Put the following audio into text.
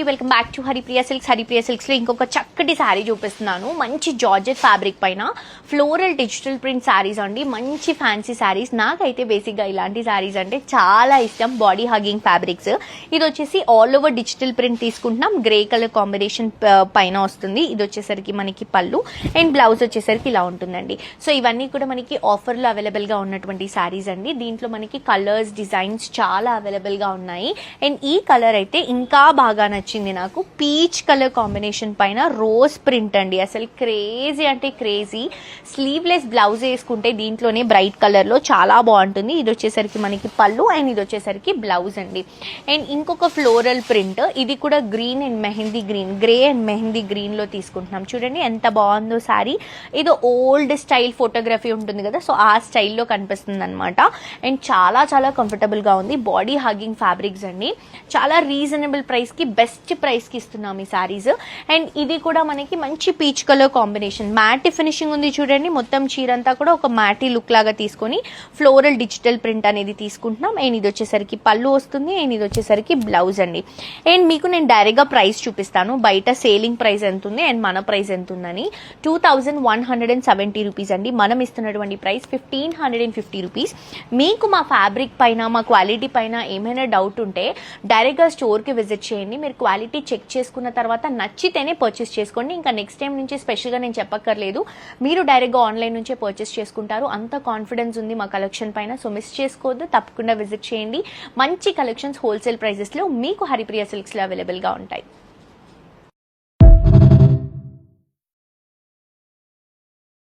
అండి, welcome back to Haripriya silks. Haripriya silks లో ఇంకొక చక్కటి శారీ చూపిస్తున్నాను. మంచి జార్జెట్ ఫ్యాబ్రిక్ పైన ఫ్లోరల్ డిజిటల్ ప్రింట్ శారీస్ అండి. మంచి ఫ్యాన్సీ శారీస్. నాకైతే బేసిక్ గా ఇలాంటి శారీస్ అంటే చాలా ఇష్టం. Body hugging fabrics. ఇది వచ్చేసి ఆల్ ఓవర్ డిజిటల్ ప్రింట్ తీసుకుంటున్నాం. గ్రే కలర్ కాంబినేషన్ పైన వస్తుంది. ఇది వచ్చేసరికి మనకి పళ్ళు అండ్ బ్లౌజ్ వచ్చేసరికి ఇలా ఉంటుందండి. సో ఇవన్నీ కూడా మనకి ఆఫర్ లో అవైలబుల్ గా ఉన్నటువంటి శారీస్ అండి. దీంట్లో మనకి కలర్స్, డిజైన్స్ చాలా అవైలబుల్ గా ఉన్నాయి. అండ్ ఈ కలర్ అయితే ఇంకా బాగా నచ్చింది నాకు. పీచ్ కలర్ కాంబినేషన్ పైన రోజ్ ప్రింట్ అండి. అసలు క్రేజీ అంటే క్రేజీ. స్లీవ్లెస్ బ్లౌజ్ వేసుకుంటే దీంట్లోనే బ్రైట్ కలర్ లో చాలా బాగుంటుంది. ఇది వచ్చేసరికి మనకి పళ్ళు అండ్ ఇది వచ్చేసరికి బ్లౌజ్ అండి. అండ్ ఇంకొక ఫ్లోరల్ ప్రింట్, ఇది కూడా green and mehndi green, grey and mehndi green లో తీసుకుంటున్నాం. చూడండి ఎంత బాగుందో సారీ. ఇది ఓల్డ్ స్టైల్ ఫోటోగ్రఫీ ఉంటుంది కదా, సో ఆ స్టైల్లో కనిపిస్తుంది అనమాట. అండ్ చాలా చాలా కంఫర్టబుల్ గా ఉంది. బాడీ హగ్గింగ్ ఫ్యాబ్రిక్స్ అండి. చాలా రీజనబుల్ ప్రైస్ కి, బెస్ట్ ప్రైస్ కి ఇస్తున్నాం ఈ సారీస్. అండ్ ఇది కూడా మనకి మంచి పీచ్ కలర్ కాంబినేషన్, మ్యాటీ ఫినిషింగ్ ఉంది చూడండి. మొత్తం చీర అంతా కూడా ఒక మ్యాటీ లుక్ లాగా తీసుకొని ఫ్లోరల్ డిజిటల్ ప్రింట్ అనేది తీసుకుంటున్నాం. అండ్ ఇది వచ్చేసరికి పళ్ళు వస్తుంది అండ్ ఇది వచ్చేసరికి బ్లౌజ్ అండి. అండ్ మీకు నేను డైరెక్ట్ గా ప్రైస్ చూపిస్తాను. బయట సేలింగ్ ప్రైస్ ఎంత ఉంది అండ్ మన ప్రైస్ ఎంత ఉందని. 2170 రూపీస్ అండి. మనం ఇస్తున్నటువంటి ప్రైస్ 1550 రూపీస్. మీకు మా ఫ్యాబ్రిక్ పైన, మా క్వాలిటీ పైన ఏమైనా డౌట్ ఉంటే డైరెక్ట్గా స్టోర్కి విజిట్ చేయండి. మీరు క్వాలిటీ చెక్ చేసుకున్న తర్వాత నచ్చితేనే పర్చేస్ చేసుకోండి. ఇంకా నెక్స్ట్ టైం నుంచి స్పెషల్గా నేను చెప్పక్కర్లేదు, మీరు డైరెక్ట్గా ఆన్లైన్ నుంచే పర్చేస్ చేసుకుంటారు. అంత కాన్ఫిడెన్స్ ఉంది మా కలెక్షన్ పైన. సో మిస్ చేసుకోవద్దు, తప్పకుండా విజిట్ చేయండి. మంచి కలెక్షన్స్ హోల్సేల్ ప్రైజెస్లో మీకు హరిప్రియ సిల్క్స్లో అవైలబుల్గా ఉంటాయి.